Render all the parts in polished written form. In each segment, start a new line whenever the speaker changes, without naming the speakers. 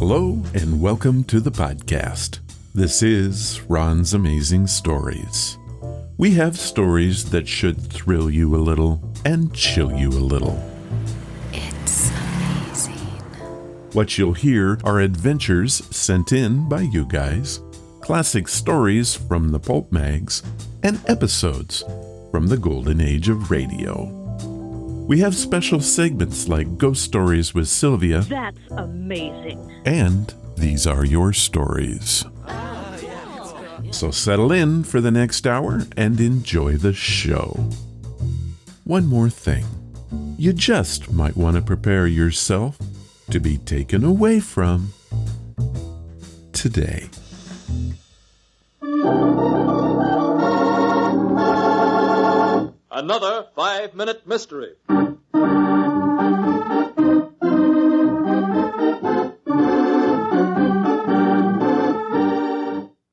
Hello and welcome to the podcast. This is Ron's Amazing Stories. We have stories that should thrill you a little and chill you a little.
It's amazing.
What you'll hear are adventures sent in by you guys, classic stories from the pulp mags, and episodes from the golden age of radio. We have special segments like Ghost Stories with Sylvia.
That's amazing.
And These Are Your Stories. So settle in for the next hour and enjoy the show. One more thing. You just might want to prepare yourself to be taken away from today.
Another 5-minute mystery.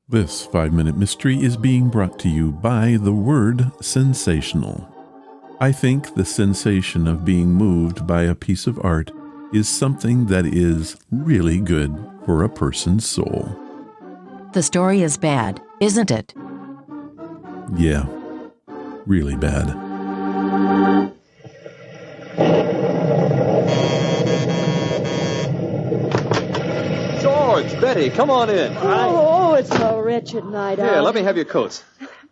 This 5-minute mystery is being brought to you by the word sensational. I think the sensation of being moved by a piece of art is something that is really good for a person's soul.
The story is bad, isn't it?
Yeah, really bad.
George, Betty, come on in.
Oh, it's a wretched night out.
Here, let me have your coats.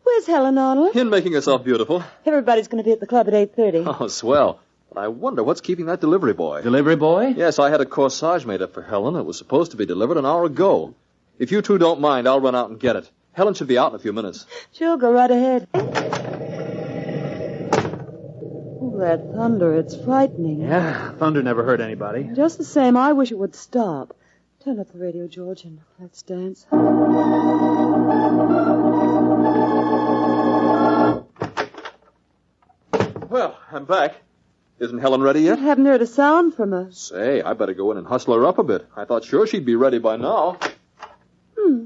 Where's Helen, Arnold?
In making herself beautiful.
Everybody's going to be at the club at 8:30.
Oh, swell. But I wonder what's keeping that delivery boy.
Delivery boy?
Yes, I had a corsage made up for Helen. It was supposed to be delivered an hour ago. If you two don't mind, I'll run out and get it. Helen should be out in a few minutes.
Sure, go right ahead. Oh, that thunder, it's frightening.
Yeah, thunder never hurt anybody.
Just the same, I wish it would stop. Turn up the radio, George, and let's dance.
Well, I'm back. Isn't Helen ready yet?
I haven't heard a sound from her.
Say, I better go in and hustle her up a bit. I thought sure she'd be ready by now.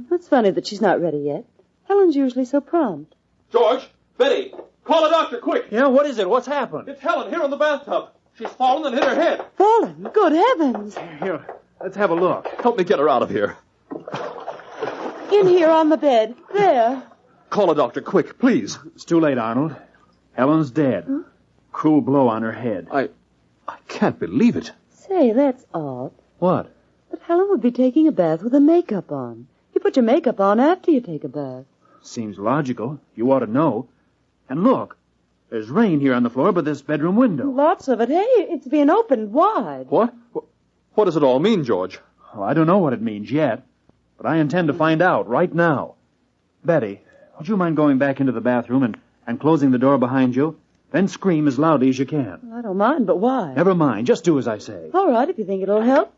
That's funny that she's not ready yet. Helen's usually so prompt.
George, Betty, call a doctor, quick.
Yeah, what is it? What's happened?
It's Helen here in the bathtub. She's fallen and hit her head.
Fallen? Good heavens.
Here, let's have a look.
Help me get her out of here.
In here on the bed. There.
Call a doctor, quick, please.
It's too late, Arnold. Helen's dead. Cruel blow on her head.
I can't believe it.
Say, that's odd.
What?
But Helen would be taking a bath with her makeup on. You put your makeup on after you take a bath.
Seems logical. You ought to know. And look, there's rain here on the floor by this bedroom window.
Lots of it. Hey, it's being opened wide.
What? What does it all mean, George?
Well, I don't know what it means yet, but I intend to find out right now. Betty, would you mind going back into the bathroom and closing the door behind you? Then scream as loudly as you can.
I don't mind, but why?
Never mind. Just do as I say.
All right, if you think it'll help.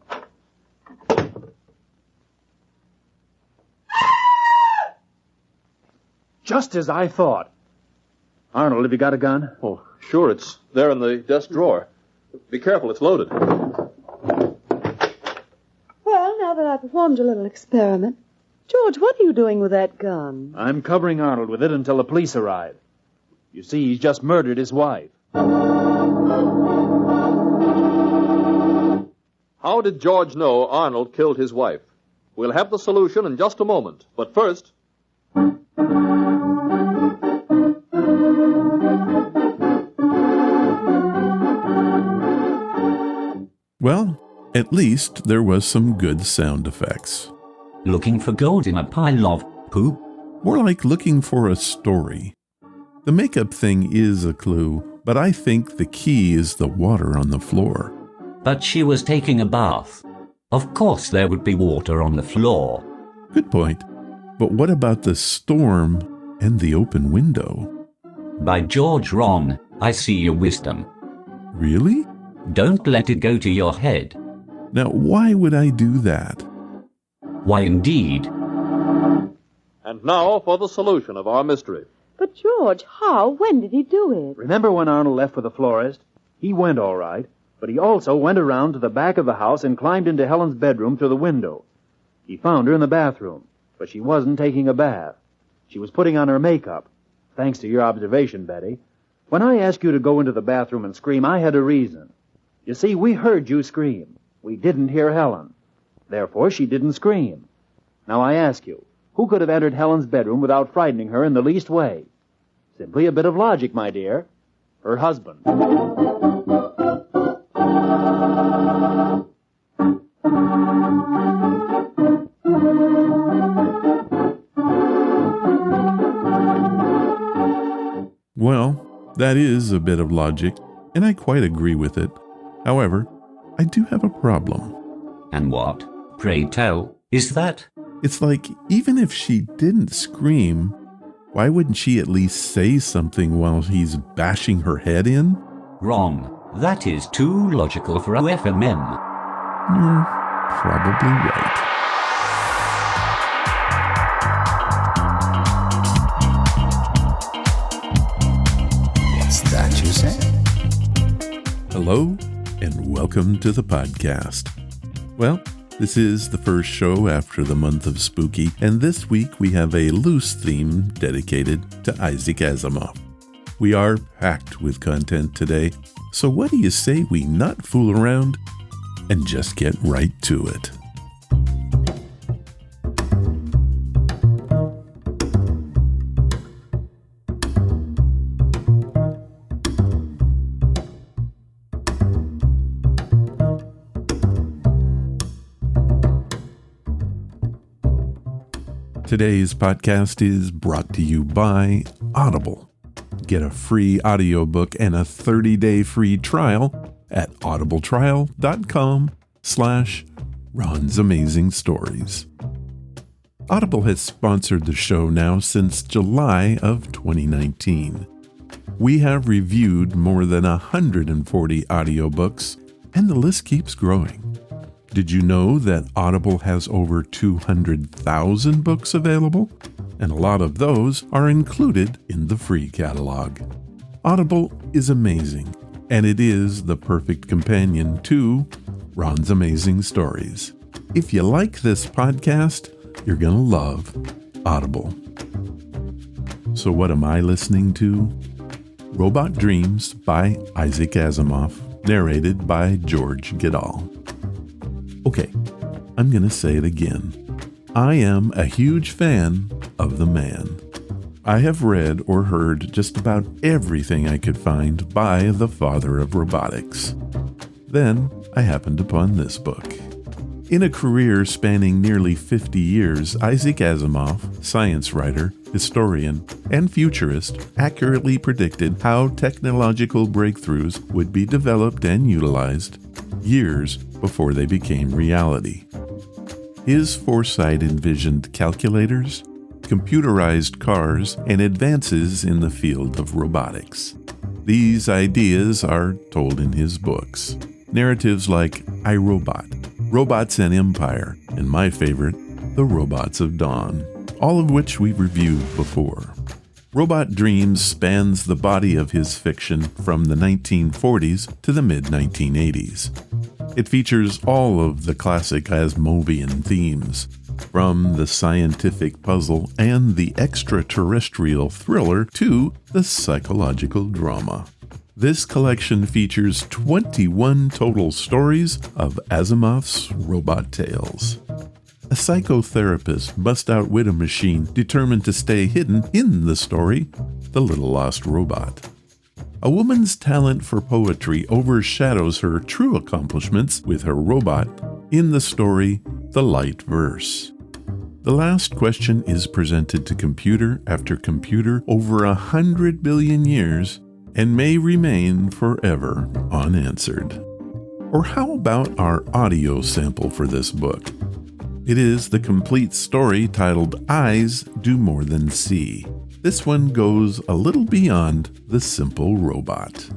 Just as I thought. Arnold, have you got a gun?
Oh, sure, it's there in the desk drawer. Be careful, it's loaded.
Well, now that I've performed a little experiment. George, what are you doing with that gun?
I'm covering Arnold with it until the police arrive. You see, he's just murdered his wife.
How did George know Arnold killed his wife? We'll have the solution in just a moment. But first...
Well, at least there was some good sound effects.
Looking for gold in a pile of poop?
More like looking for a story. The makeup thing is a clue, but I think the key is the water on the floor.
But she was taking a bath. Of course there would be water on the floor.
Good point. But what about the storm and the open window?
By George, Ron, I see your wisdom.
Really?
Don't let it go to your head.
Now, why would I do that?
Why, indeed.
And now for the solution of our mystery.
But, George, how? When did he do it?
Remember when Arnold left for the florist? He went all right, but he also went around to the back of the house and climbed into Helen's bedroom through the window. He found her in the bathroom, but she wasn't taking a bath. She was putting on her makeup. Thanks to your observation, Betty. When I asked you to go into the bathroom and scream, I had a reason. You see, we heard you scream. We didn't hear Helen. Therefore, she didn't scream. Now I ask you, who could have entered Helen's bedroom without frightening her in the least way? Simply a bit of logic, my dear. Her husband.
Well, that is a bit of logic, and I quite agree with it. However, I do have a problem.
And what, pray tell, is that?
It's like, even if she didn't scream, why wouldn't she at least say something while he's bashing her head in?
Wrong. That is too logical for a FMM.
You're probably right.
What's that you say?
Hello, and welcome to the podcast. Well, this is the first show after the month of Spooky, and this week we have a loose theme dedicated to Isaac Asimov. We are packed with content today, so what do you say we not fool around and just get right to it? Today's podcast is brought to you by Audible. Get a free audiobook and a 30-day free trial at audibletrial.com/Ron's Amazing Stories. Audible has sponsored the show now since July of 2019. We have reviewed more than 140 audiobooks, and the list keeps growing. Did you know that Audible has over 200,000 books available? And a lot of those are included in the free catalog. Audible is amazing, and it is the perfect companion to Ron's Amazing Stories. If you like this podcast, you're going to love Audible. So what am I listening to? Robot Dreams by Isaac Asimov, narrated by George Goodall. Okay, I'm going to say it again. I am a huge fan of the man. I have read or heard just about everything I could find by the father of robotics. Then I happened upon this book. In a career spanning nearly 50 years, Isaac Asimov, science writer, historian, and futurist, accurately predicted how technological breakthroughs would be developed and utilized years before they became reality. His foresight envisioned calculators, computerized cars, and advances in the field of robotics. These ideas are told in his books. Narratives like I, Robot, Robots and Empire, and my favorite, The Robots of Dawn, all of which we've reviewed before. Robot Dreams spans the body of his fiction from the 1940s to the mid-1980s. It features all of the classic Asimovian themes, from the scientific puzzle and the extraterrestrial thriller to the psychological drama. This collection features 21 total stories of Asimov's robot tales. A psychotherapist must outwit a machine determined to stay hidden in the story, The Little Lost Robot. A woman's talent for poetry overshadows her true accomplishments with her robot in the story The Light Verse. The last question is presented to computer after computer over 100 billion years and may remain forever unanswered. Or how about our audio sample for this book? It is the complete story titled Eyes Do More Than See. This one goes a little beyond the simple robot.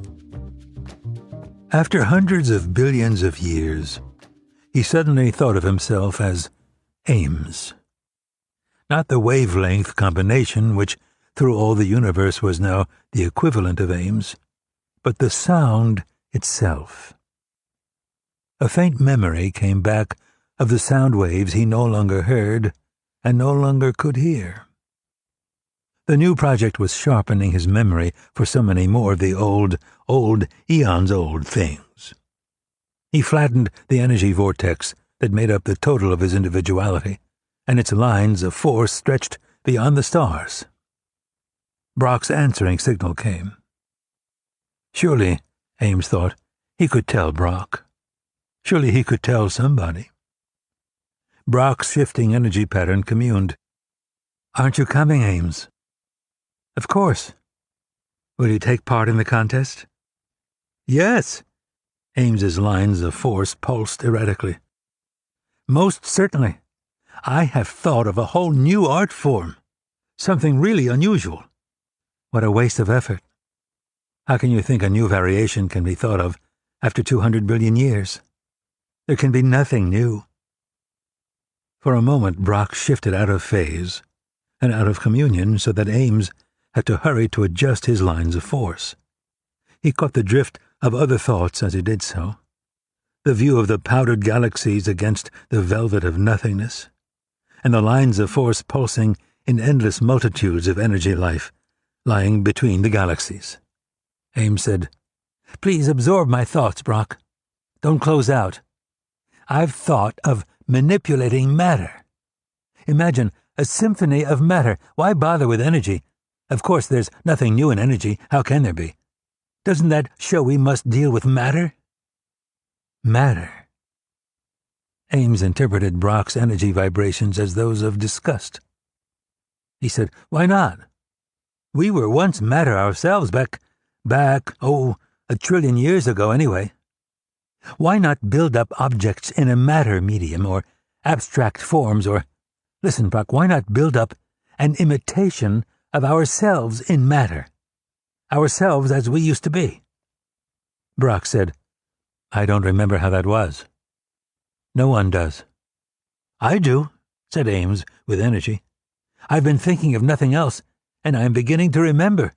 After hundreds of billions of years, he suddenly thought of himself as Ames. Not the wavelength combination which through all the universe was now the equivalent of Ames, but the sound itself. A faint memory came back of the sound waves he no longer heard and no longer could hear. The new project was sharpening his memory for so many more of the old, eons-old things. He flattened the energy vortex that made up the total of his individuality, and its lines of force stretched beyond the stars. Brock's answering signal came. Surely, Ames thought, he could tell Brock. Surely he could tell somebody. Brock's shifting energy pattern communed. "Aren't you coming, Ames?" "Of course." "Will you take part in the contest?" "Yes." Ames's lines of force pulsed erratically. "Most certainly. I have thought of a whole new art form. Something really unusual. What a waste of effort. How can you think a new variation can be thought of after 200 billion years? There can be nothing new." For a moment Brock shifted out of phase and out of communion so that Ames had to hurry to adjust his lines of force. He caught the drift of other thoughts as he did so. The view of the powdered galaxies against the velvet of nothingness, and the lines of force pulsing in endless multitudes of energy life lying between the galaxies. Ames said, "Please absorb my thoughts, Brock. Don't close out. I've thought of manipulating matter. Imagine a symphony of matter. Why bother with energy? Of course, there's nothing new in energy. How can there be? Doesn't that show we must deal with matter?" Matter. Ames interpreted Brock's energy vibrations as those of disgust. He said, "Why not? We were once matter ourselves back, a trillion years ago anyway. Why not build up objects in a matter medium or abstract forms or, listen, Brock, why not build up an imitation of ourselves in matter? Ourselves as we used to be?" Brock said, "I don't remember how that was." "No one does." "I do," said Ames with energy. "I've been thinking of nothing else, and I am beginning to remember.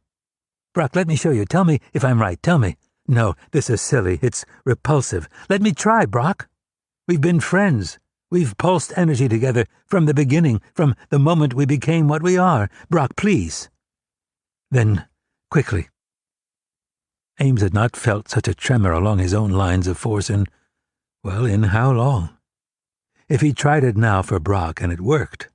Brock, let me show you. Tell me if I'm right. Tell me. No, this is silly. It's repulsive. Let me try, Brock. We've been friends. We've pulsed energy together from the beginning, from the moment we became what we are. Brock, please." Then, quickly. Ames had not felt such a tremor along his own lines of force in how long? If he tried it now for Brock and it worked,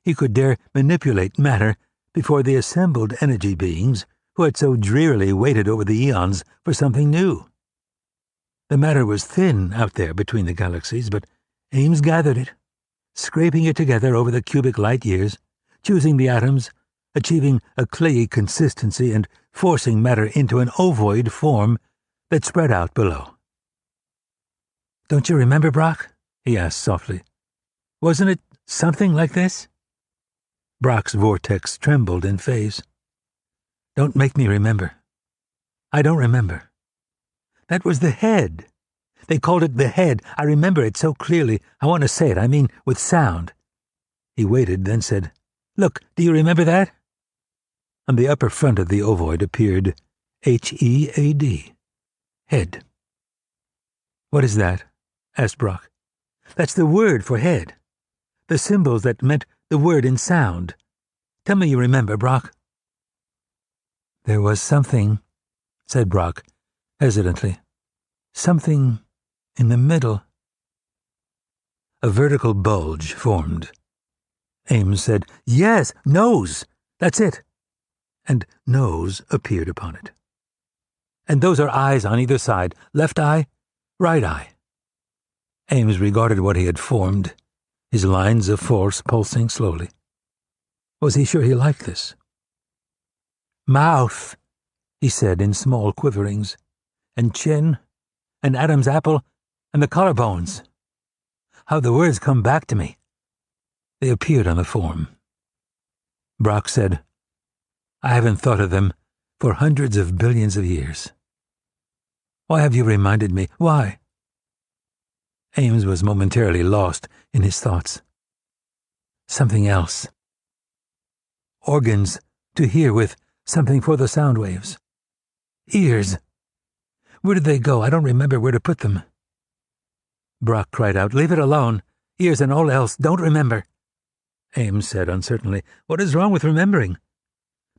he could dare manipulate matter before the assembled energy beings who had so drearily waited over the eons for something new. The matter was thin out there between the galaxies, but Ames gathered it, scraping it together over the cubic light years, choosing the atoms, achieving a clayey consistency, and forcing matter into an ovoid form that spread out below. "Don't you remember, Brock?" he asked softly. "Wasn't it something like this?" Brock's vortex trembled in phase. "Don't make me remember. I don't remember. That was the head. They called it the head. I remember it so clearly. I want to say it, with sound." He waited, then said, "Look, do you remember that?" On the upper front of the ovoid appeared HEAD. Head. "What is that?" asked Brock. "That's the word for head. The symbols that meant the word in sound. Tell me you remember, Brock." "There was something," said Brock, hesitantly. "Something in the middle." A vertical bulge formed. Ames said, "Yes, nose! That's it." And nose appeared upon it. "And those are eyes on either side, left eye, right eye." Ames regarded what he had formed, his lines of force pulsing slowly. Was he sure he liked this? "Mouth," he said in small quiverings, "and chin, and Adam's apple, and the collarbones. How the words come back to me." They appeared on the form. Brock said, "I haven't thought of them for hundreds of billions of years. Why have you reminded me? Why?" Ames was momentarily lost in his thoughts. Something else. Organs to hear with, something for the sound waves. Ears. Where did they go? I don't remember where to put them. Brock cried out, "Leave it alone. Ears and all else. Don't remember." Ames said uncertainly, "What is wrong with remembering?"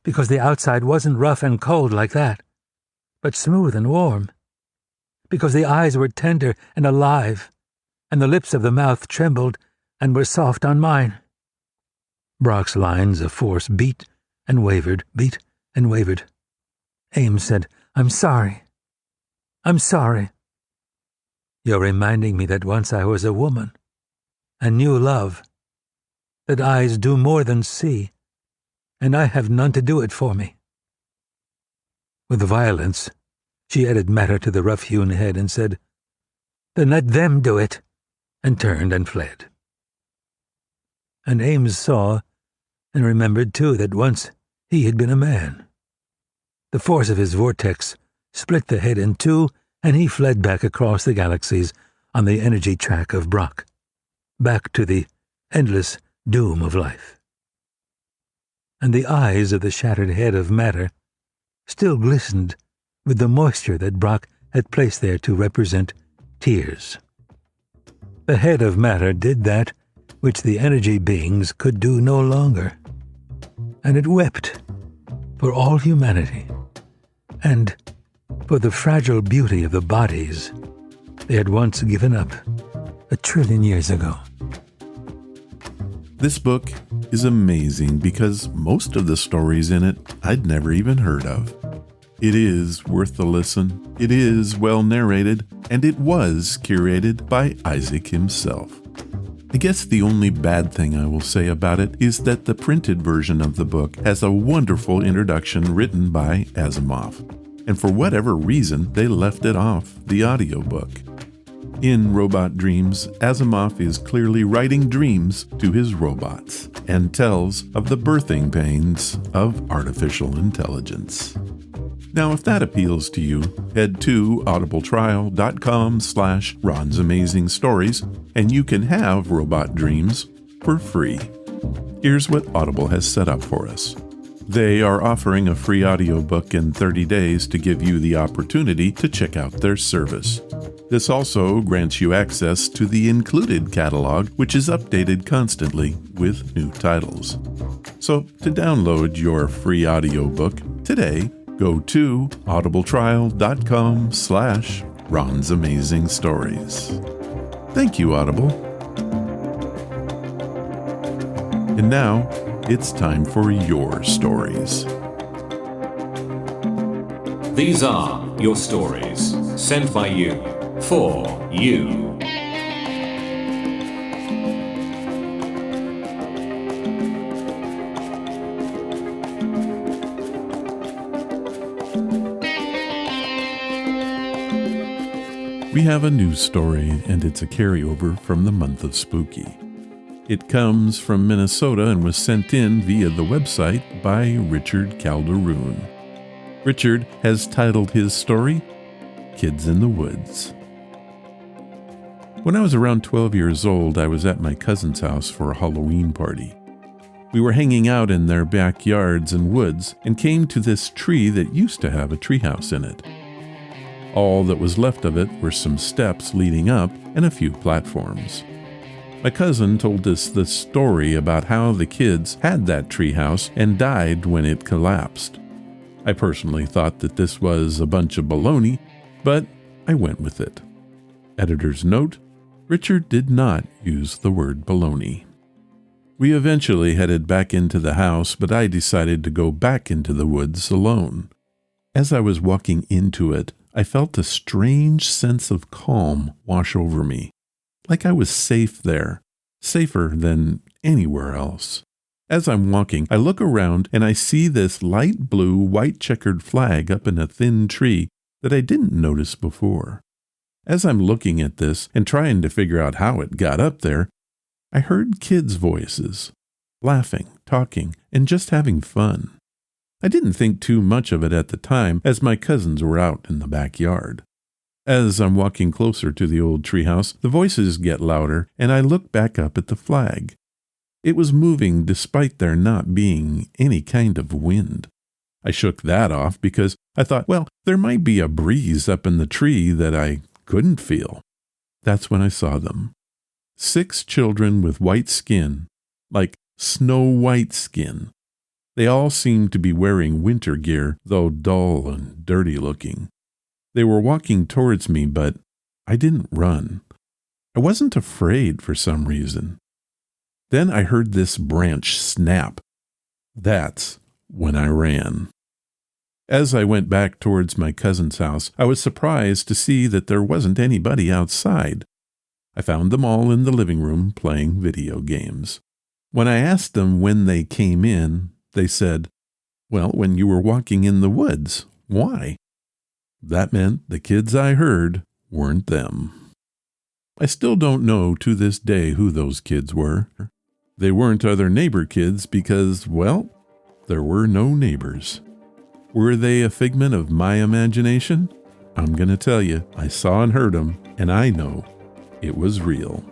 "Because the outside wasn't rough and cold like that, but smooth and warm. Because the eyes were tender and alive. and the lips of the mouth trembled and were soft on mine. Brock's lines of force beat and wavered, beat and wavered. Ames said, "I'm sorry. I'm sorry. You're reminding me that once I was a woman, and knew love, that eyes do more than see, and I have none to do it for me." With violence, she added matter to the rough-hewn head and said, "Then let them do it," and turned and fled. And Ames saw and remembered, too, that once he had been a man. The force of his vortex split the head in two, and he fled back across the galaxies on the energy track of Brock, back to the endless doom of life. And the eyes of the shattered head of matter still glistened with the moisture that Brock had placed there to represent tears. The head of matter did that which the energy beings could do no longer, and it wept for all humanity, and for the fragile beauty of the bodies they had once given up 1 trillion years ago.
This book is amazing because most of the stories in it I'd never even heard of. It is worth the listen, it is well narrated, and it was curated by Isaac himself. I guess the only bad thing I will say about it is that the printed version of the book has a wonderful introduction written by Asimov, and for whatever reason they left it off the audiobook. In Robot Dreams, Asimov is clearly writing dreams to his robots and tells of the birthing pains of artificial intelligence. Now, if that appeals to you, head to audibletrial.com/Ron's Amazing Stories, and you can have Robot Dreams for free. Here's what Audible has set up for us. They are offering a free audiobook in 30 days to give you the opportunity to check out their service. This also grants you access to the included catalog, which is updated constantly with new titles. So, to download your free audiobook today, go to audibletrial.com/Ron's Amazing Stories. Thank you, Audible. And now, it's time for your stories.
These are your stories, sent by you, for you.
We have a news story, and it's a carryover from the month of Spooky. It comes from Minnesota and was sent in via the website by Richard Calderoon. Richard has titled his story, Kids in the Woods. When I was around 12 years old, I was at my cousin's house for a Halloween party. We were hanging out in their backyards and woods and came to this tree that used to have a treehouse in it. All that was left of it were some steps leading up and a few platforms. My cousin told us the story about how the kids had that treehouse and died when it collapsed. I personally thought that this was a bunch of baloney, but I went with it. Editor's note, Richard did not use the word baloney. We eventually headed back into the house, but I decided to go back into the woods alone. As I was walking into it, I felt a strange sense of calm wash over me, like I was safe there, safer than anywhere else. As I'm walking, I look around and I see this light blue, white checkered flag up in a thin tree that I didn't notice before. As I'm looking at this and trying to figure out how it got up there, I heard kids' voices, laughing, talking, and just having fun. I didn't think too much of it at the time, as my cousins were out in the backyard. As I'm walking closer to the old treehouse, the voices get louder, and I look back up at the flag. It was moving despite there not being any kind of wind. I shook that off because I thought, well, there might be a breeze up in the tree that I couldn't feel. That's when I saw them. 6 children with white skin, like snow-white skin. They all seemed to be wearing winter gear, though dull and dirty looking. They were walking towards me, but I didn't run. I I wasn't afraid for some reason. Then I heard this branch snap. That's when I ran. As I went back towards my cousin's house, I was surprised to see that there wasn't anybody outside. I found them all in the living room playing video games. When I asked them when they came in, they said, "Well, when you were walking in the woods. Why?" That meant the kids I heard weren't them. I still don't know to this day who those kids were. They weren't other neighbor kids because, well, there were no neighbors. Were they a figment of my imagination? I'm going to tell you, I saw and heard them, and I know it was real.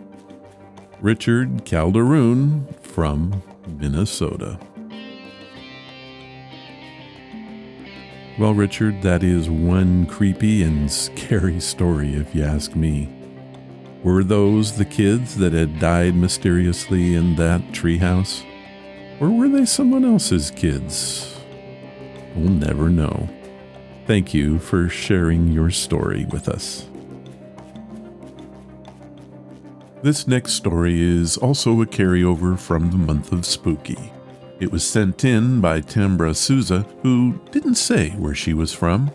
Richard Calderoon from Minnesota. Well, Richard, that is one creepy and scary story if you ask me. Were those the kids that had died mysteriously in that treehouse? Or were they someone else's kids? We'll never know. Thank you for sharing your story with us. This next story is also a carryover from the month of Spooky. It was sent in by Tambra Souza, who didn't say where she was from.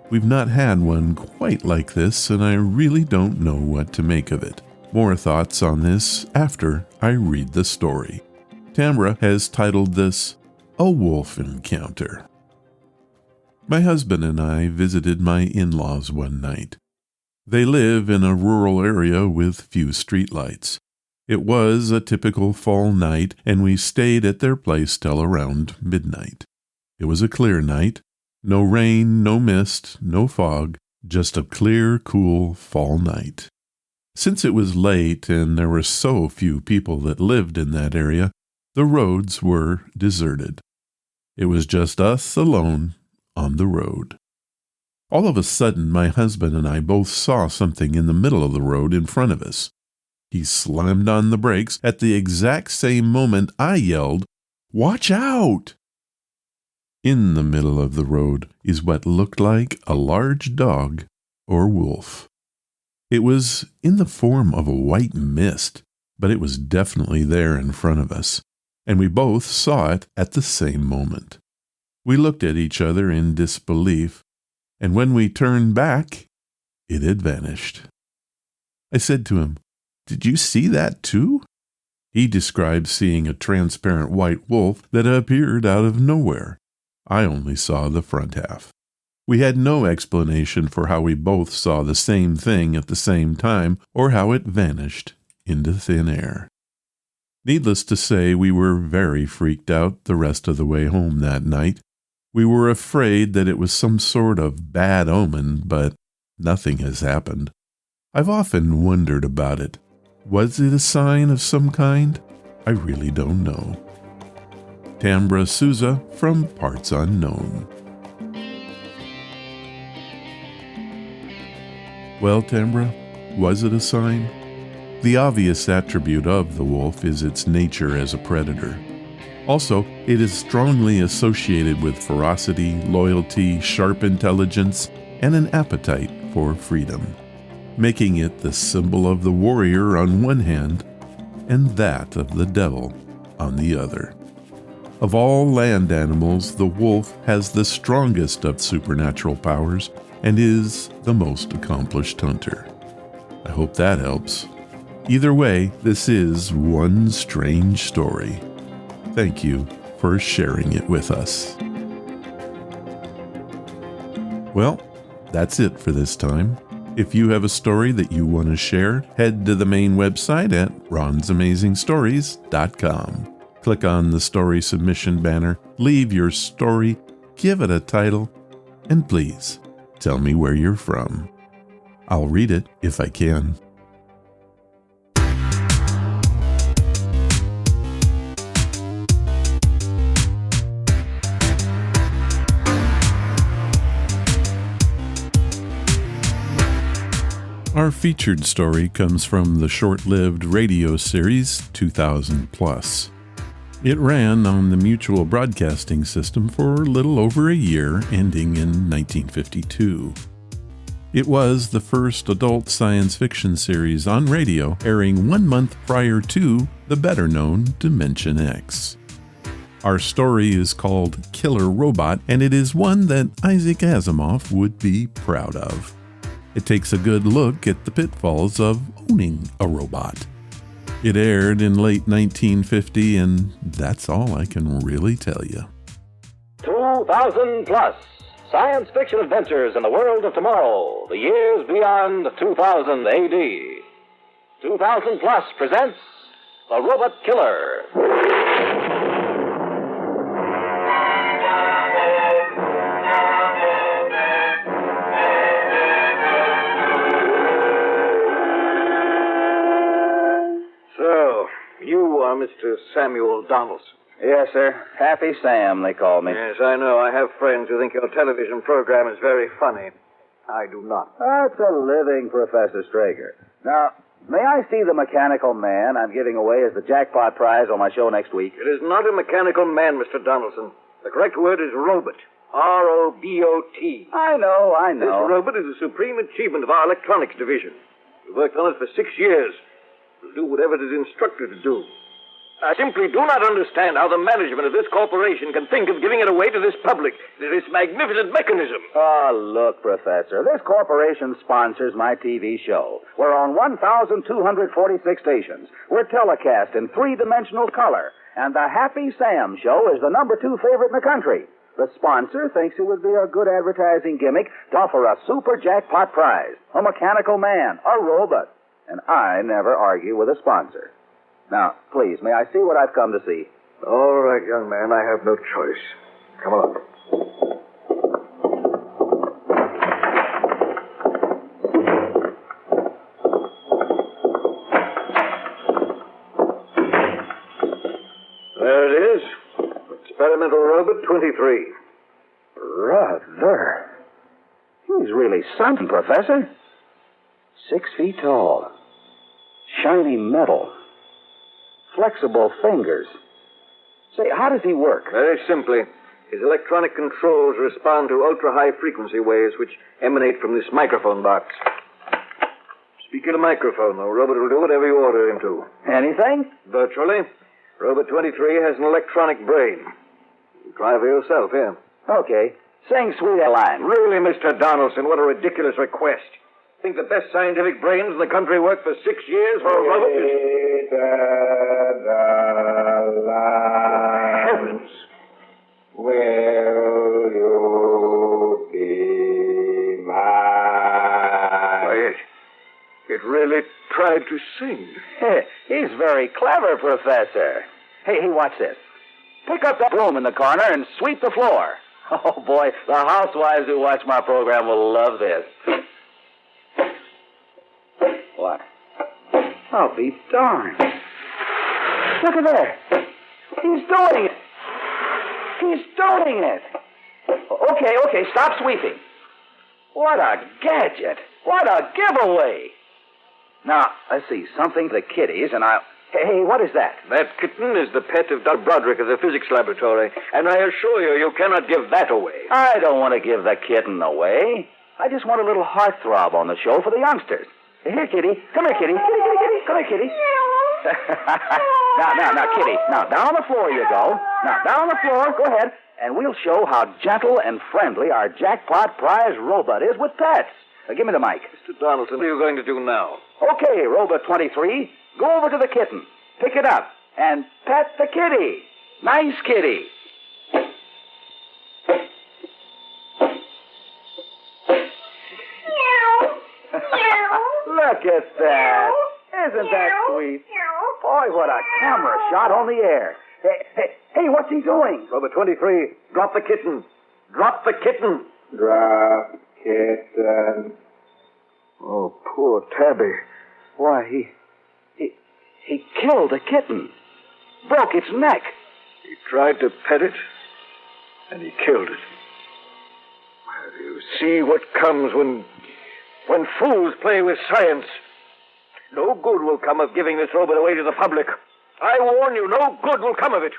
We've not had one quite like this, and I really don't know what to make of it. More thoughts on this after I read the story. Tambra has titled this, A Wolf Encounter. My husband and I visited my in-laws one night. They live in a rural area with few streetlights. It was a typical fall night, and we stayed at their place till around midnight. It was a clear night. No rain, no mist, no fog, just a clear, cool fall night. Since it was late and there were so few people that lived in that area, the roads were deserted. It was just us alone on the road. All of a sudden, my husband and I both saw something in the middle of the road in front of us. He slammed on the brakes at the exact same moment I yelled, "Watch out!" In the middle of the road is what looked like a large dog or wolf. It was in the form of a white mist, but it was definitely there in front of us, and we both saw it at the same moment. We looked at each other in disbelief, and when we turned back, it had vanished. I said to him, "Did you see that too?" He described seeing a transparent white wolf that appeared out of nowhere. I only saw the front half. We had no explanation for how we both saw the same thing at the same time or how it vanished into thin air. Needless to say, we were very freaked out the rest of the way home that night. We were afraid that it was some sort of bad omen, but nothing has happened. I've often wondered about it. Was it a sign of some kind? I really don't know. Tambra Souza from Parts Unknown. Well, Tambra, was it a sign? The obvious attribute of the wolf is its nature as a predator. Also, it is strongly associated with ferocity, loyalty, sharp intelligence, and an appetite for freedom, making it the symbol of the warrior on one hand and that of the devil on the other. Of all land animals, the wolf has the strongest of supernatural powers and is the most accomplished hunter. I hope that helps. Either way, this is one strange story. Thank you for sharing it with us. Well, that's it for this time. If you have a story that you want to share, head to the main website at ronsamazingstories.com. Click on the story submission banner, leave your story, give it a title, and please tell me where you're from. I'll read it if I can. Our featured story comes from the short-lived radio series 2000 Plus. It ran on the Mutual Broadcasting System for a little over a year, ending in 1952. It was the first adult science fiction series on radio, airing 1 month prior to the better-known Dimension X. Our story is called Killer Robot, and it is one that Isaac Asimov would be proud of. It takes a good look at the pitfalls of owning a robot. It aired in late 1950, and that's all I can really tell you.
2000 plus. Science fiction adventures in the world of tomorrow, the years beyond 2000 AD. 2000 Plus presents The Robot Killer.
So, you are Mr. Samuel Donaldson.
Yes, sir. Happy Sam, they call me.
Yes, I know. I have friends who think your television program is very funny. I do not.
That's a living, Professor Strager. Now, may I see the mechanical man I'm giving away as the jackpot prize on my show next week?
It is not a mechanical man, Mr. Donaldson. The correct word is robot. R-O-B-O-T.
I know.
This robot is a supreme achievement of our electronics division. We worked on it for 6 years. We'll do whatever it is instructed to do. I simply do not understand how the management of this corporation can think of giving it away to this public, to this magnificent mechanism.
Oh, look, Professor, this corporation sponsors my TV show. We're on 1,246 stations. We're telecast in three-dimensional color. And the Happy Sam show is the number 2 favorite in the country. The sponsor thinks it would be a good advertising gimmick to offer a super jackpot prize, a mechanical man, a robot. And I never argue with a sponsor. Now, please, may I see what I've come to see?
All right, young man, I have no choice. Come along. There it is. Experimental robot 23.
Rather. He's really something, Professor. 6 feet tall. Shiny metal. Flexible fingers. Say, how does he work?
Very simply. His electronic controls respond to ultra-high frequency waves which emanate from this microphone box. Speak in a microphone. The robot will do whatever you order him to.
Anything?
Virtually. Robot 23 has an electronic brain. You try for yourself, here.
Okay. Sing Sweet Line.
Really, Mr. Donaldson, what a ridiculous request. Think the best scientific brains in the country worked for 6 years for a robot? Heavens.
Will you be mine?
Why, it really tried to sing.
He's very clever, Professor. Hey, watch this. Pick up that broom in the corner and sweep the floor. Oh, boy, the housewives who watch my program will love this. What? I'll be darned. Look at there. He's doing it. Okay, stop sweeping. What a gadget. What a giveaway. Now, let's see, something for the kiddies, and I'll... Hey, what is that?
That kitten is the pet of Dr. Broderick of the physics laboratory, and I assure you, you cannot give that away.
I don't want to give the kitten away. I just want a little heartthrob on the show for the youngsters. Here, kitty. Come here, kitty. Kitty. Come here, kitty. Now, kitty. Now, down on the floor you go. Now, down on the floor. Go ahead. And we'll show how gentle and friendly our jackpot prize robot is with pets. Now, give me the mic.
Mr. Donaldson, what are you going to do now?
Okay, Robot 23. Go over to the kitten. Pick it up. And pet the kitty. Nice kitty. Look at that. Isn't that sweet? Boy, what a camera shot on the air. Hey, what's he doing?
Robot 23, drop the kitten. Drop the kitten.
Drop kitten.
Oh, poor Tabby.
Why, he killed a kitten. Broke its neck.
He tried to pet it, and he killed it. Well, you see what comes when fools play with science. No good will come of giving this robot away to the public. I warn you, no good will come of it.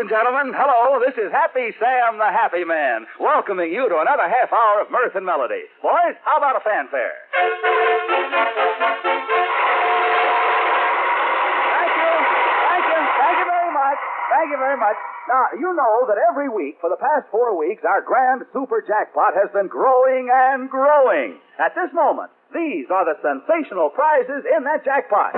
and gentlemen, hello. This is Happy Sam the Happy Man, welcoming you to another half hour of mirth and melody. Boys, how about a fanfare? Thank you very much. Now, you know that every week for the past 4 weeks, our grand super jackpot has been growing and growing. At this moment, these are the sensational prizes in that jackpot.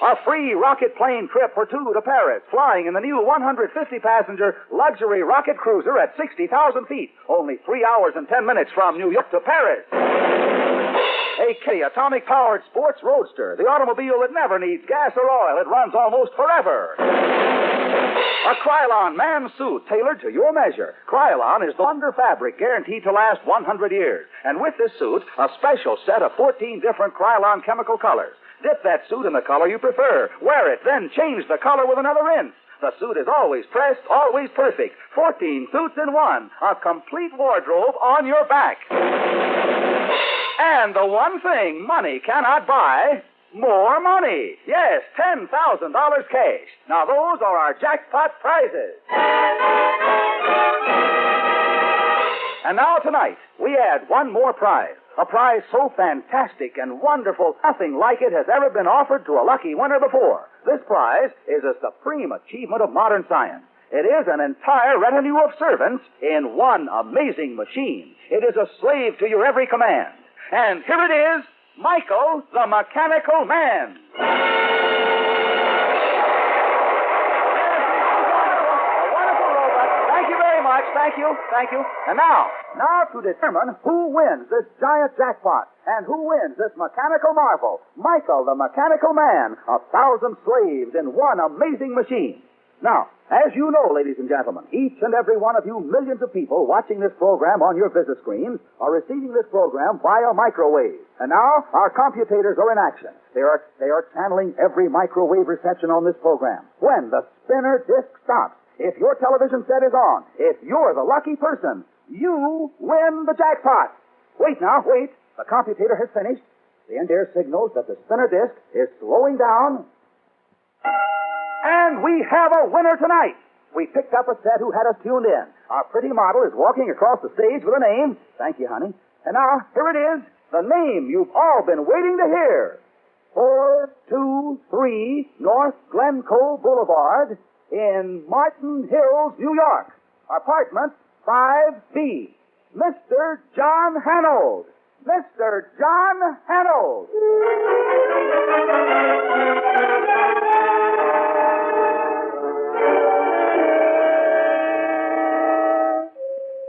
A free rocket plane trip for two to Paris, flying in the new 150-passenger luxury rocket cruiser at 60,000 feet, only 3 hours and 10 minutes from New York to Paris. A K atomic-powered sports roadster, the automobile that never needs gas or oil. It runs almost forever. A Krylon man suit tailored to your measure. Krylon is the wonder fabric guaranteed to last 100 years. And with this suit, a special set of 14 different Krylon chemical colors. Dip that suit in the color you prefer. Wear it, then change the color with another rinse. The suit is always pressed, always perfect. 14 suits in one. A complete wardrobe on your back. And the one thing money cannot buy, more money. Yes, $10,000 cash. Now, those are our jackpot prizes. And now, tonight, we add one more prize. A prize so fantastic and wonderful, nothing like it has ever been offered to a lucky winner before. This prize is a supreme achievement of modern science. It is an entire retinue of servants in one amazing machine. It is a slave to your every command. And here it is, Michael, the Mechanical Man. A wonderful robot. Thank you very much. Thank you. And now to determine who wins this giant jackpot and who wins this mechanical marvel, Michael, the Mechanical Man, 1,000 slaves in one amazing machine. Now, as you know, ladies and gentlemen, each and every one of you millions of people watching this program on your visit screens are receiving this program via microwave. And now, our computators are in action. They are channeling every microwave reception on this program. When the spinner disc stops, if your television set is on, if you're the lucky person, you win the jackpot. Wait. The computator has finished. The engineer signals that the spinner disc is slowing down. And we have a winner tonight. We picked up a set who had us tuned in. Our pretty model is walking across the stage with a name. Thank you, honey. And now, here it is, the name you've all been waiting to hear. 423 North Glencoe Boulevard in Martin Hills, New York. Apartment 5B. Mr. John Hanold. Mr. John Hanold.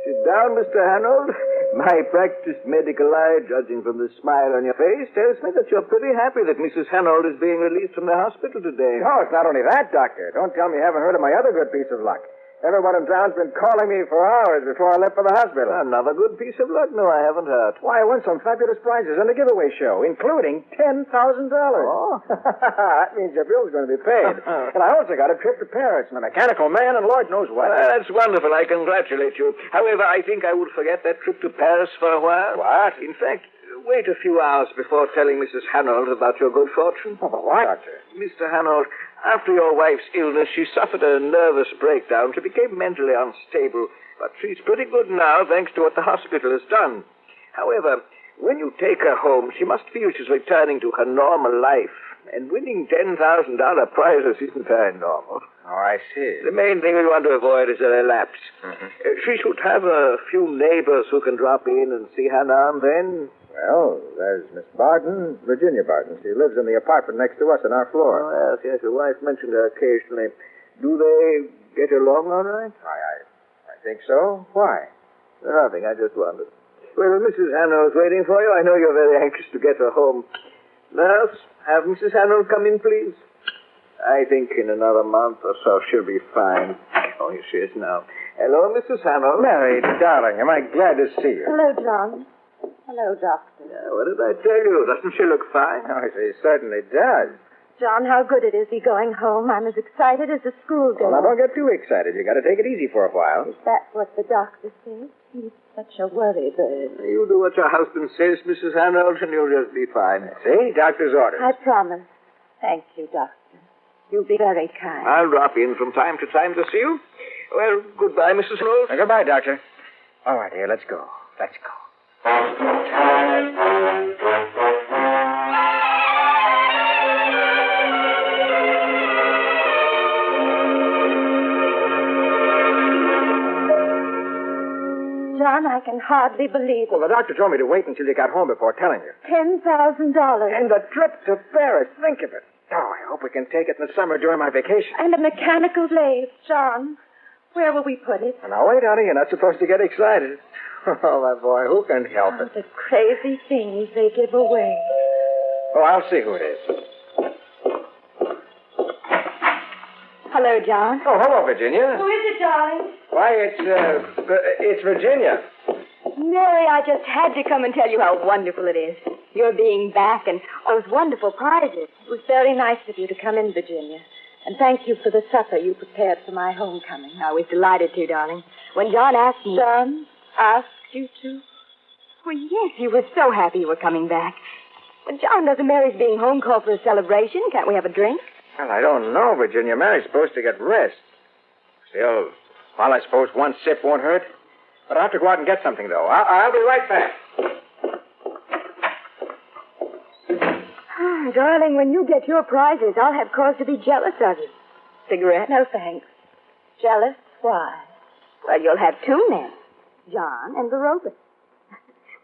Sit down, Mr. Hanold. My practiced medical eye, judging from the smile on your face, tells me that you're pretty happy that Mrs. Hanold is being released from the hospital today.
No, it's not only that, Doctor. Don't tell me you haven't heard of my other good piece of luck. Everyone in town's been calling me for hours before I left for the hospital.
Another good piece of luck? No, I haven't heard.
Why, I won some fabulous prizes on the giveaway show, including $10,000.
Oh?
That means your bill's going to be paid. And I also got a trip to Paris and a mechanical man and Lord knows what.
That's wonderful. I congratulate you. However, I think I would forget that trip to Paris for a while.
What?
In fact, wait a few hours before telling Mrs. Hanold about your good fortune.
Oh, what, Doctor?
Mr. Hanold, after your wife's illness, she suffered a nervous breakdown. She became mentally unstable, but she's pretty good now, thanks to what the hospital has done. However, when you take her home, she must feel she's returning to her normal life. And winning $10,000 prizes isn't very normal.
Oh, I see.
The main thing we want to avoid is a relapse.
Mm-hmm.
She should have a few neighbors who can drop in and see her now and then.
Well, there's Miss Barton, Virginia Barton. She lives in the apartment next to us on our floor.
Oh, yes, your wife mentioned her occasionally. Do they get along all right?
I think so. Why?
Nothing, I just wondered. Well, Mrs. Hanold's waiting for you. I know you're very anxious to get her home. Nurse, have Mrs. Hanold come in, please. I think in another month or so she'll be fine. Oh, here she is now. Hello, Mrs. Hanold.
Mary, darling, am I glad to see you.
Hello, John. Hello, Doctor.
What did I tell you? Doesn't she look fine?
Oh, she certainly does.
John, how good it is be going home. I'm as excited as a schoolgirl.
Well, now, don't get too excited. You got to take it easy for a while.
Is that what the doctor says? He's such a worry bird.
You do what your husband says, Mrs. Hanold, and you'll just be fine.
See? Doctor's orders.
I promise. Thank you, Doctor. You'll be very kind.
I'll drop in from time to time to see you. Well, goodbye, Mrs. Rose.
Goodbye, Doctor. All right, here, let's go. Let's go.
John, I can hardly believe it.
Well, the doctor told me to wait until you got home before telling you.
$10,000.
And the trip to Paris. Think of it. Oh, I hope we can take it in the summer during my vacation.
And a mechanical lathe, John. Where will we put it?
Now, wait, honey. You're not supposed to get excited. Oh, my boy, who can help it?
The crazy things they give away.
Oh, I'll see who it is.
Hello, John.
Oh, hello, Virginia.
Who is it, darling?
Why, it's Virginia.
Mary, I just had to come and tell you how wonderful it is. Your being back and those wonderful prizes.
It was very nice of you to come in, Virginia. And thank you for the supper you prepared for my homecoming.
I was delighted to, darling. When John asked me...
John asked you to?
Well, yes, he was so happy you were coming back. But John, doesn't Mary's being home call for a celebration? Can't we have a drink?
Well, I don't know, Virginia. Mary's supposed to get rest. Still, well, I suppose one sip won't hurt. But I'll have to go out and get something, though. I'll be right back.
Darling, when you get your prizes, I'll have cause to be jealous of you. Cigarette?
No, thanks. Jealous? Why?
Well, you'll have two men. John and the robot.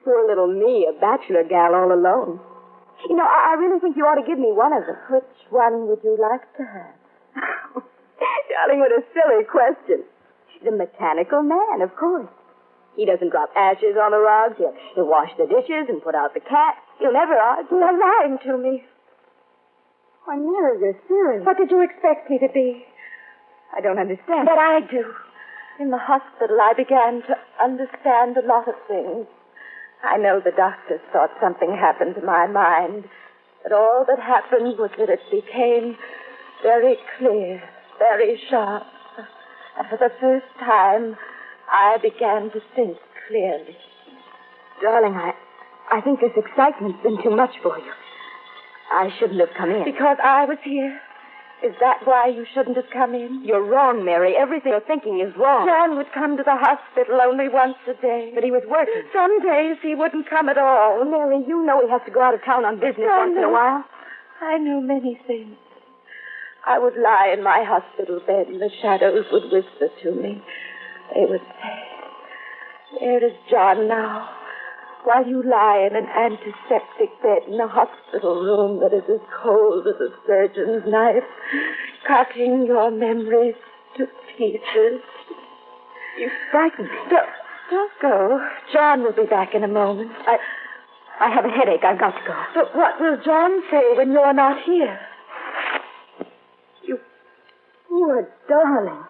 Poor little me, a bachelor gal all alone. You know, I really think you ought to give me one of them.
Which one would you like to have?
Darling, what a silly question. The mechanical man, of course. He doesn't drop ashes on the rugs. He'll wash the dishes and put out the cat. He'll never argue.
You're lying to me.
Why, Mary, you're serious.
What did you expect me to be?
I don't understand.
But I do. In the hospital, I began to understand a lot of things. I know the doctors thought something happened to my mind, but all that happened was that it became very clear, very sharp. And for the first time, I began to think clearly.
Darling, I think this excitement's been too much for you. I shouldn't have come in.
Because I was here? Is that why you shouldn't have come in?
You're wrong, Mary. Everything you're thinking is wrong.
John would come to the hospital only once a day.
But he was working.
Some days he wouldn't come at all.
Mary, you know he has to go out of town on business once in a while.
I know many things. I would lie in my hospital bed and the shadows would whisper to me. They would say, "Where is John now?" While you lie in an antiseptic bed in a hospital room that is as cold as a surgeon's knife, cutting your memories to pieces.
You frighten me.
Don't go. John will be back in a moment.
I have a headache. I've got to go.
But what will John say when you're not here?
You poor darling.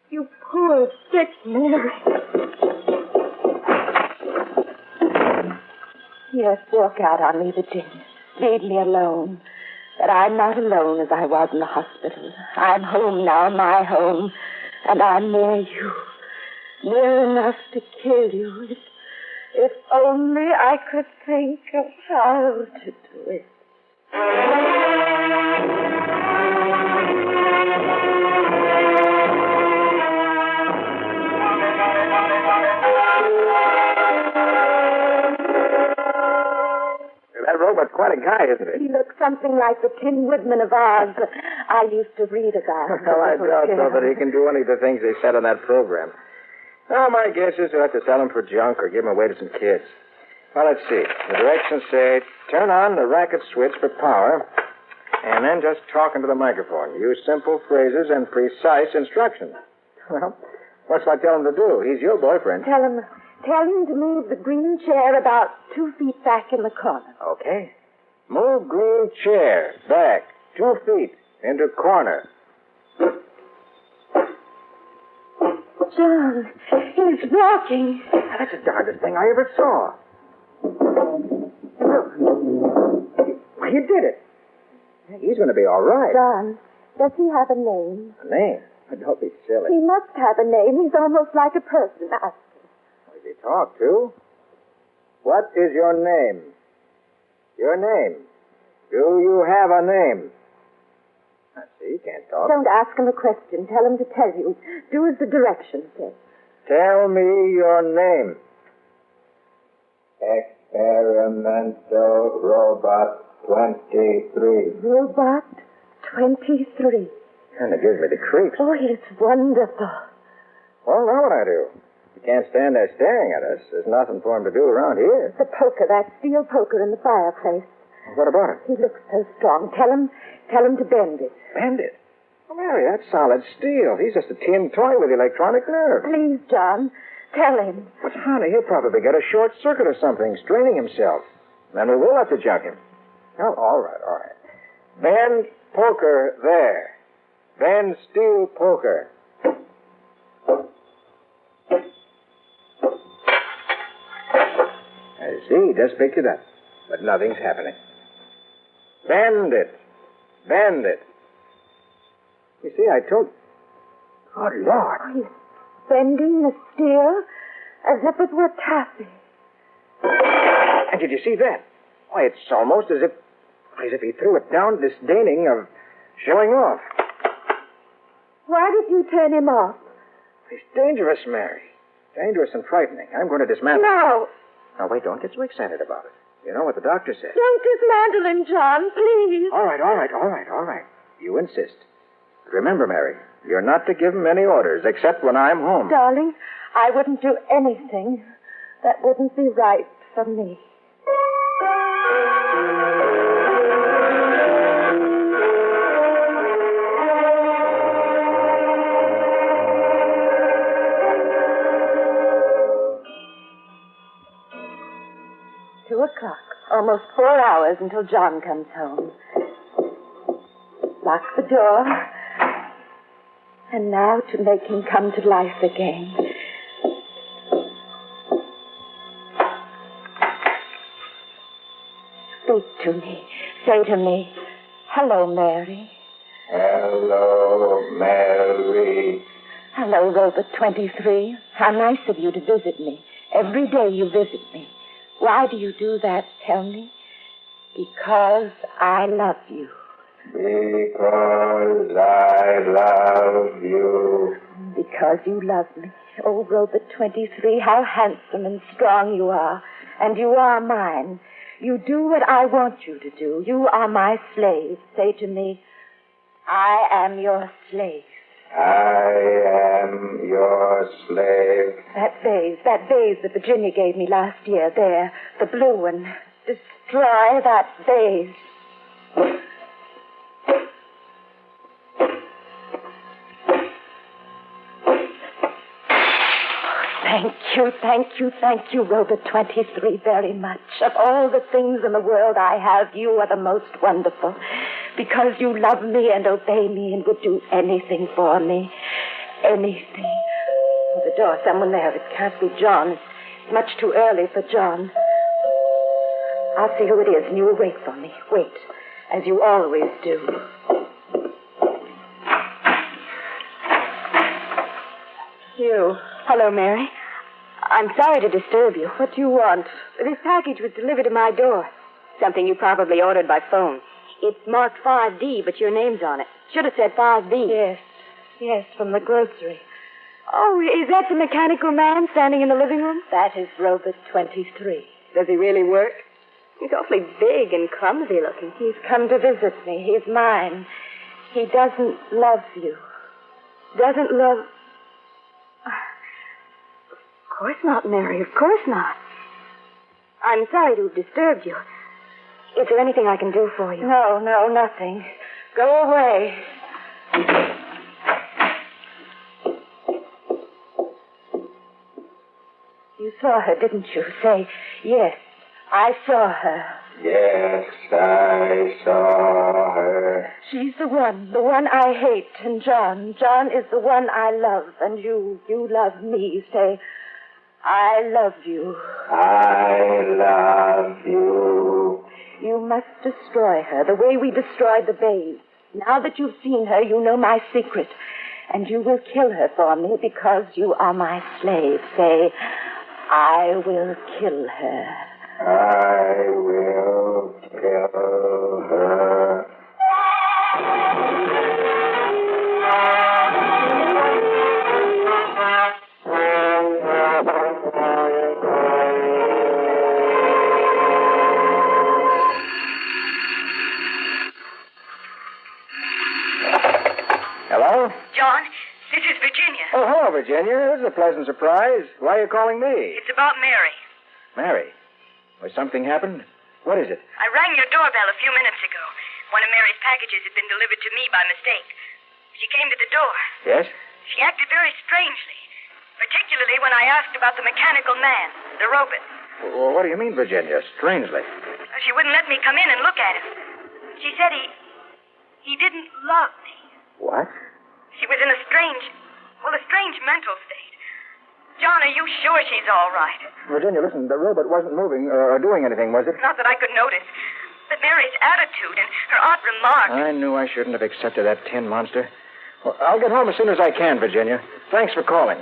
You poor sick Mary.
Yes, walk out on me, Virginia. Leave me alone. But I'm not alone as I was in the hospital. I'm home now, my home, and I'm near you. Near enough to kill you. If only I could think of how to do it.
That robot's quite a guy, isn't he?
He looks something like the Tin Woodman of Oz I used to read about.
Well, I doubt so that he can do any of the things they said on that program. Well, my guess is we'll have to sell him for junk or give him away to some kids. Well, let's see. The directions say, turn on the racket switch for power, and then just talk into the microphone. Use simple phrases and precise instructions. Well, what's I tell him to do? He's your boyfriend.
Tell him to move the green chair about 2 feet back in the corner.
Okay. Move green chair back 2 feet into corner.
John, he's walking.
That's the darndest thing I ever saw. Why, you did it. He's going to be all right.
John, does he have a name?
A name? Don't be silly.
He must have a name. He's almost like a person. Ask him.
Does he talk to? What is your name? Your name. Do you have a name? See, you can't talk.
Don't ask him a question. Tell him to tell you. Do as the directions say.
Tell me your name.
Experimental Robot 23.
Robot 23.
Kind of gives me the creeps.
Oh, it's wonderful.
Well, now what I do? He can't stand there staring at us. There's nothing for him to do around here.
The poker, that steel poker in the fireplace.
What about it?
He looks so strong. Tell him to bend it.
Bend it? Oh, Mary, that's solid steel. He's just a tin toy with electronic nerves.
Please, John, tell him.
What's honey? He'll probably get a short circuit or something, straining himself. Then we will have to junk him. Oh, all right. Bend poker there. Bend steel poker. I see. Just picked it up. But nothing's happening. Bend it. You see, I told... Good Lord.
Oh, he's bending the steel as if it were taffy.
And did you see that? Why, it's almost as if he threw it down disdaining of showing off.
Why did you turn him off?
He's dangerous, Mary. Dangerous and frightening. I'm going to dismantle him.
No.
Now, wait, don't get so excited about it. You know what the doctor said.
Don't dismantle him, John, please.
All right. You insist. But remember, Mary, you're not to give him any orders, except when I'm home.
Darling, I wouldn't do anything that wouldn't be right for me. 2 o'clock. Almost 4 hours until John comes home. Lock the door. And now to make him come to life again. Speak to me. Say to me, hello, Mary.
Hello, Mary.
Hello, Robert 23. How nice of you to visit me. Every day you visit me. Why do you do that, tell me? Because I love you.
Because I love you.
Because you love me. Oh, Robert 23, how handsome and strong you are. And you are mine. You do what I want you to do. You are my slave. Say to me, I am your slave.
I am your slave.
That vase that Virginia gave me last year, there, the blue one. Destroy that vase. Thank you, Robert 23, very much. Of all the things in the world I have, you are the most wonderful. Because you love me and obey me and would do anything for me. Anything. Oh, the door, someone there. It can't be John. It's much too early for John. I'll see who it is, and you will wait for me. Wait, as you always do. You. Hello, Mary. I'm sorry to disturb you. What do you want? This package was delivered to my door. Something you probably ordered by phone. It's marked 5D, but your name's on it. Should have said 5B. Yes, from the grocery. Oh, is that the mechanical man standing in the living room? That is Robert 23. Does he really work? He's awfully big and clumsy looking. He's come to visit me. He's mine. He doesn't love you. Doesn't love... Of course not, Mary. Of course not. I'm sorry to have disturbed you. Is there anything I can do for you? No, nothing. Go away. You saw her, didn't you? Say, yes, I saw her.
Yes, I saw her.
She's the one I hate. And John is the one I love. And you love me. Say, I love you.
I love you.
You must destroy her the way we destroyed the vase. Now that you've seen her, you know my secret. And you will kill her for me because you are my slave. Say, I will kill her.
I will kill her.
Virginia. This is a pleasant surprise. Why are you calling me?
It's about Mary.
Mary. Has something happened? What is it?
I rang your doorbell a few minutes ago. One of Mary's packages had been delivered to me by mistake. She came to the door.
Yes?
She acted very strangely, particularly when I asked about the mechanical man, the robot.
Well, what do you mean, Virginia? Strangely.
She wouldn't let me come in and look at him. She said he didn't love me.
What?
She was in a strange mental state. John, are you sure she's all right?
Virginia, listen, the robot wasn't moving or doing anything, was it?
Not that I could notice. But Mary's attitude and her odd remarks.
I knew I shouldn't have accepted that tin monster. Well, I'll get home as soon as I can, Virginia. Thanks for calling.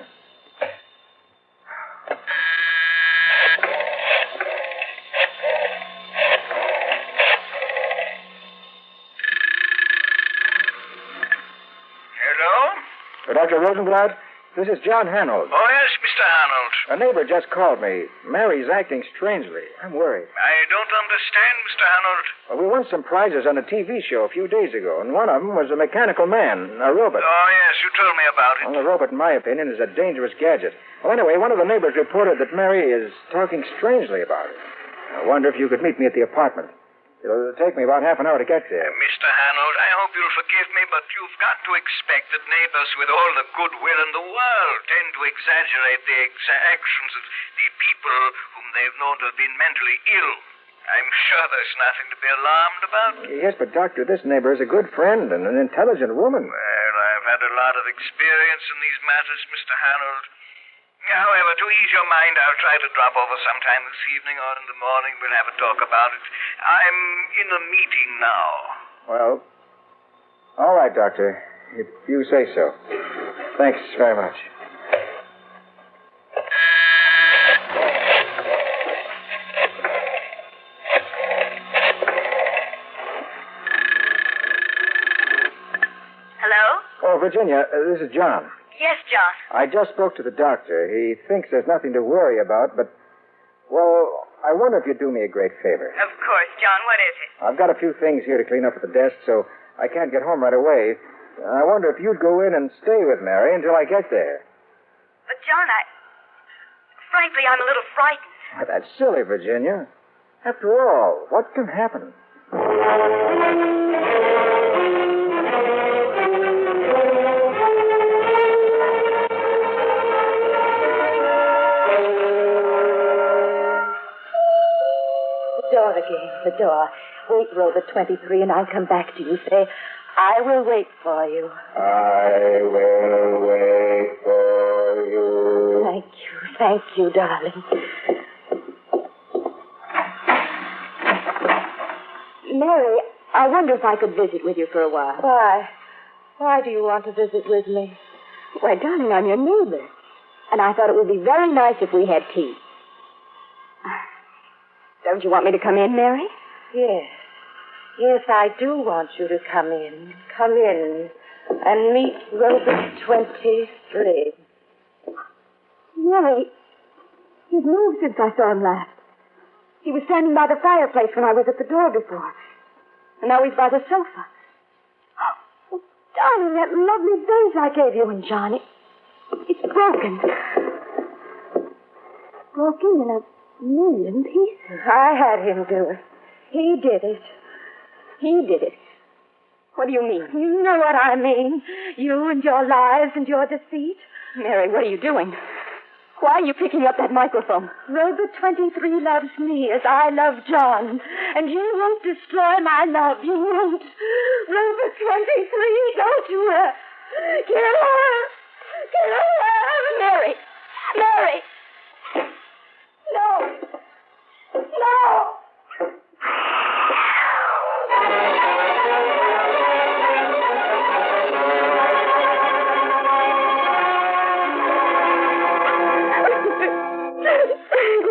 Dr. Rosenblatt, this is John Hanold.
Oh, yes, Mr. Hanold.
A neighbor just called me. Mary's acting strangely. I'm worried.
I don't understand, Mr. Hanold.
Well, we won some prizes on a TV show a few days ago, and one of them was a mechanical man, a robot.
Oh, yes, you told me about it.
Well, the robot, in my opinion, is a dangerous gadget. Well, anyway, one of the neighbors reported that Mary is talking strangely about it. I wonder if you could meet me at the apartment. It'll take me about half an hour to get there.
Mr. Hanold, I hope you'll forgive me, but you've got to expect that neighbors with all the goodwill in the world tend to exaggerate the actions of the people whom they've known to have been mentally ill. I'm sure there's nothing to be alarmed about.
Yes, but, Doctor, this neighbor is a good friend and an intelligent woman.
Well, I've had a lot of experience in these matters, Mr. Hanold. However, to ease your mind, I'll try to drop over sometime this evening or in the morning. We'll have a talk about it. I'm in a meeting now.
Well, all right, Doctor. If you say so. Thanks very much.
Hello?
Oh, Virginia, this is John.
Yes, John.
I just spoke to the doctor. He thinks there's nothing to worry about, but, well, I wonder if you'd do me a great favor.
Of course, John. What is it?
I've got a few things here to clean up at the desk, so I can't get home right away. I wonder if you'd go in and stay with Mary until I get there.
But, John, frankly, I'm a little frightened.
Why, that's silly, Virginia. After all, what can happen?
The door. Wait, Rover 23, and I'll come back to you. Say, I will wait for you.
I will wait for you.
Thank you, darling. Mary, I wonder if I could visit with you for a while.
Why? Why do you want to visit with me?
Why, darling, I'm your neighbor. And I thought it would be very nice if we had tea. Don't you want me to come in, Mary?
Yes. Yes, I do want you to come in. Come in and meet Robert 23.
Mary, he's moved since I saw him last. He was standing by the fireplace when I was at the door before. And now he's by the sofa. Oh, darling, that lovely vase I gave you and Johnny. It's broken. Broken in a million pieces.
I had him do it. He did it.
He did it. What do you mean?
You know what I mean. You and your lies and your deceit.
Mary, what are you doing? Why are you picking up that microphone?
Robert 23 loves me as I love John. And you won't destroy my love. You won't. Robert 23, don't you kill her. Kill her.
Mary. Mary.
No. No.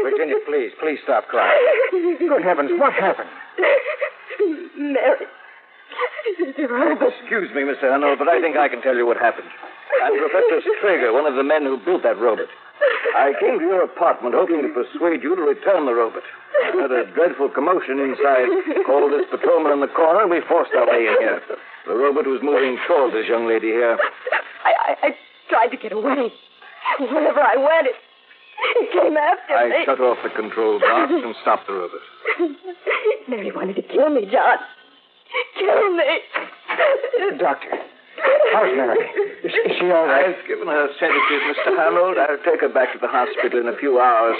Virginia, please stop crying. Good heavens, what happened?
Mary. Robert.
Excuse me, Mr. Hanold, but I think I can tell you what happened. I'm Professor Strager, one of the men who built that robot. I came to your apartment hoping to persuade you to return the robot. I heard a dreadful commotion inside, called this patrolman in the corner, and we forced our way in here. The robot was moving towards this young lady here.
I tried to get away.
Wherever I went, it came after me.
I shut off the control box and stopped the robot.
Mary wanted to kill me, John. Kill me.
Doctor, how's Mary? Is she all right?
I've given her sedatives, Mr. Harold. I'll take her back to the hospital in a few hours.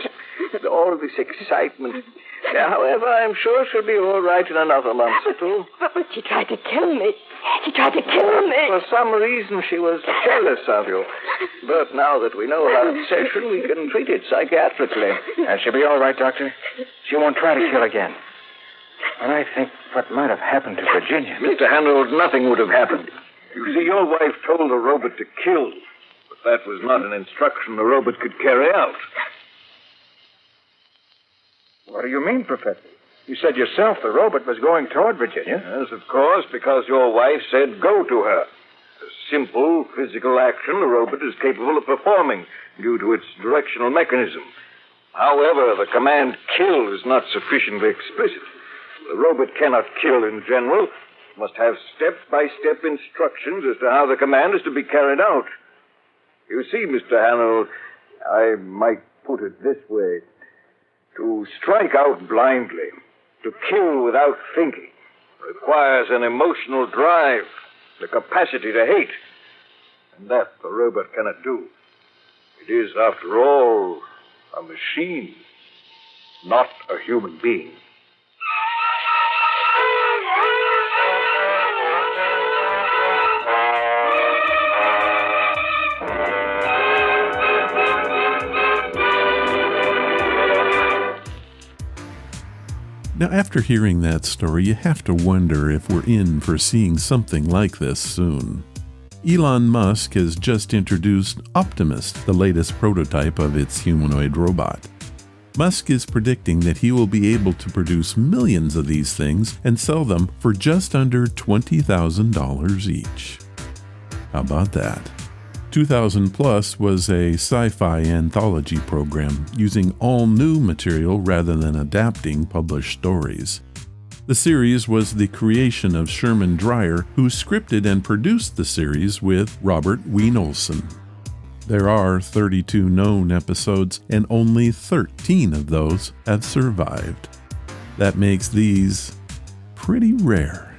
All this excitement. However, I'm sure she'll be all right in another month or two.
But she tried to kill me. She tried to kill me.
For some reason, she was jealous of you. But now that we know her obsession, we can treat it psychiatrically.
And she'll be all right, Doctor. She won't try to kill again. And I think what might have happened to Virginia...
Mr. Harold, nothing would have happened. You see, your wife told the robot to kill. But that was not an instruction the robot could carry out.
What do you mean, Professor? You said yourself the robot was going toward Virginia.
Yes, of course, because your wife said go to her. A simple physical action the robot is capable of performing due to its directional mechanism. However, the command kill is not sufficiently explicit. The robot cannot kill in general. It must have step-by-step instructions as to how the command is to be carried out. You see, Mr. Harold, I might put it this way. To strike out blindly, to kill without thinking, requires an emotional drive, the capacity to hate. And that the robot cannot do. It is, after all, a machine, not a human being.
Now, after hearing that story, you have to wonder if we're in for seeing something like this soon. Elon Musk has just introduced Optimus, the latest prototype of its humanoid robot. Musk is predicting that he will be able to produce millions of these things and sell them for just under $20,000 each. How about that? 2000 Plus was a sci-fi anthology program using all new material rather than adapting published stories. The series was the creation of Sherman Dreyer, who scripted and produced the series with Robert Wien Olsen. There are 32 known episodes, and only 13 of those have survived. That makes these pretty rare.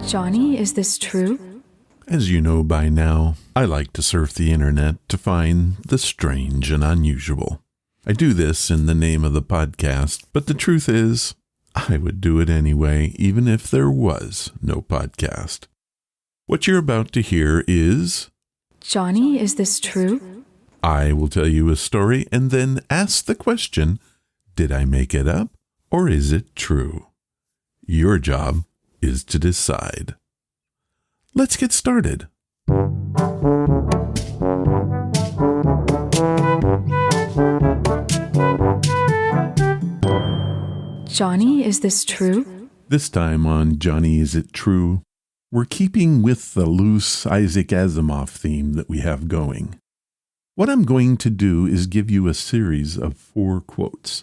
Johnny, is this true?
As you know by now, I like to surf the internet to find the strange and unusual. I do this in the name of the podcast, but the truth is, I would do it anyway, even if there was no podcast. What you're about to hear is...
Johnny, is this true?
I will tell you a story and then ask the question, did I make it up or is it true? Your job is to decide. Let's get started.
Johnny, is this true?
This time on Johnny, Is It True? We're keeping with the loose Isaac Asimov theme that we have going. What I'm going to do is give you a series of 4 quotes.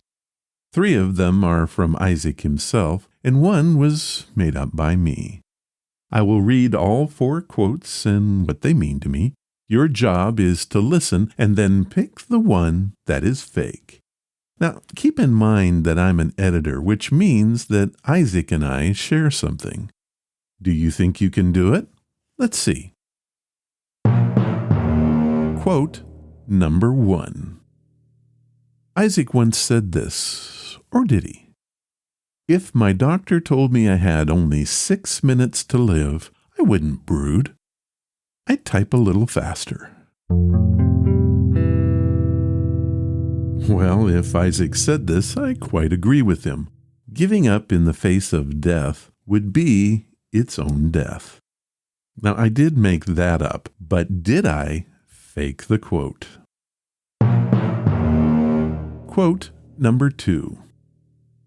3 of them are from Isaac himself, and 1 was made up by me. I will read all 4 quotes and what they mean to me. Your job is to listen and then pick the one that is fake. Now, keep in mind that I'm an editor, which means that Isaac and I share something. Do you think you can do it? Let's see. Quote number 1. Isaac once said this, or did he? If my doctor told me I had only 6 minutes to live, I wouldn't brood. I'd type a little faster. Well, if Isaac said this, I quite agree with him. Giving up in the face of death would be its own death. Now, I did make that up, but did I fake the quote? Quote number 2.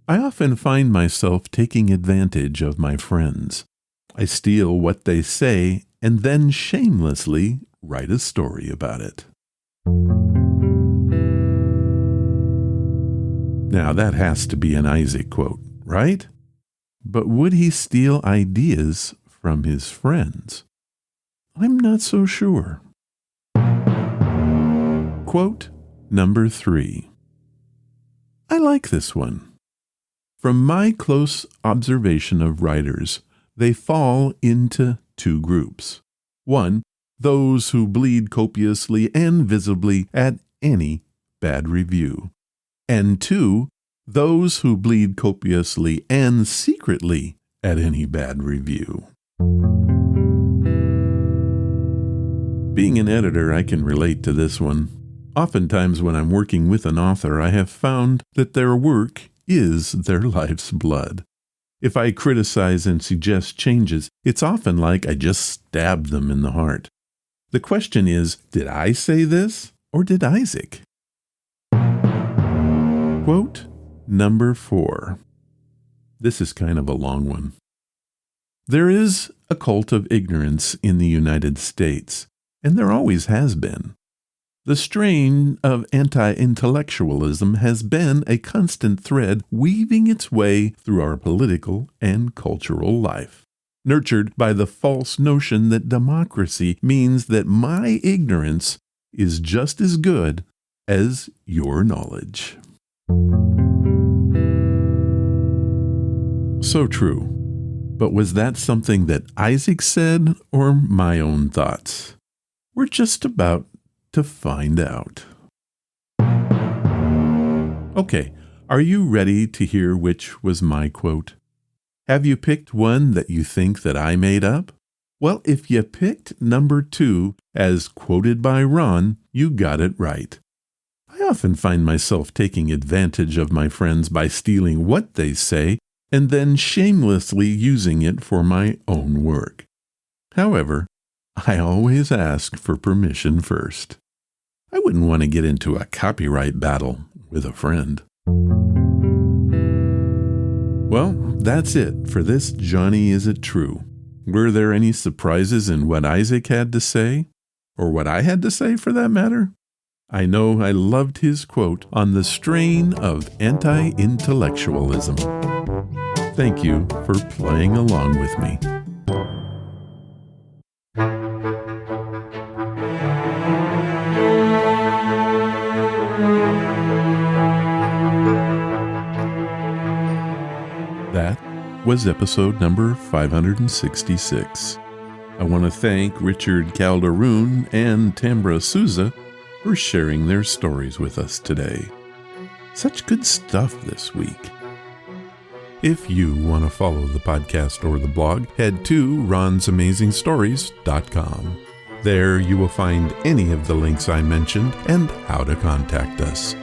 I often find myself taking advantage of my friends. I steal what they say and then shamelessly write a story about it. Now, that has to be an Isaac quote, right? But would he steal ideas from his friends? I'm not so sure. Quote number 3. I like this one. From my close observation of writers, they fall into 2 groups. 1, those who bleed copiously and visibly at any bad review. And 2, those who bleed copiously and secretly at any bad review. Being an editor, I can relate to this one. Oftentimes when I'm working with an author, I have found that their work is their life's blood. If I criticize and suggest changes, it's often like I just stabbed them in the heart. The question is, did I say this or did Isaac? Quote number 4. This is kind of a long one. There is a cult of ignorance in the United States, and there always has been. The strain of anti-intellectualism has been a constant thread weaving its way through our political and cultural life, nurtured by the false notion that democracy means that my ignorance is just as good as your knowledge. So true. But was that something that Isaac said or my own thoughts? We're just about to find out. Okay, are you ready to hear which was my quote? Have you picked one that you think that I made up? Well, if you picked number 2 as quoted by Ron, you got it right. I often find myself taking advantage of my friends by stealing what they say and then shamelessly using it for my own work. However, I always ask for permission first. I wouldn't want to get into a copyright battle with a friend. Well, that's it for this Johnny Is It True? Were there any surprises in what Isaac had to say? Or what I had to say, for that matter? I know I loved his quote on the strain of anti-intellectualism. Thank you for playing along with me. That was episode number 566. I want to thank Richard Calderon and Tambra Souza for sharing their stories with us today. Such good stuff this week. If you want to follow the podcast or the blog, head to ronsamazingstories.com. There you will find any of the links I mentioned and how to contact us.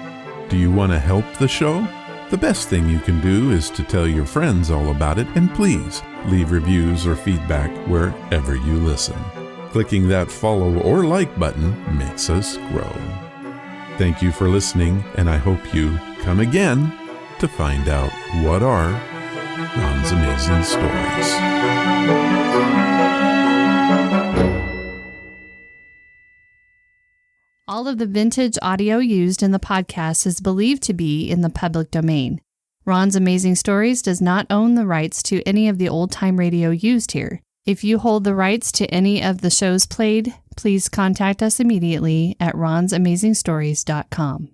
Do you want to help the show? The best thing you can do is to tell your friends all about it, and please leave reviews or feedback wherever you listen. Clicking that follow or like button makes us grow. Thank you for listening, and I hope you come again to find out what are Ron's Amazing Stories.
All of the vintage audio used in the podcast is believed to be in the public domain. Ron's Amazing Stories does not own the rights to any of the old-time radio used here. If you hold the rights to any of the shows played, please contact us immediately at ronsamazingstories.com.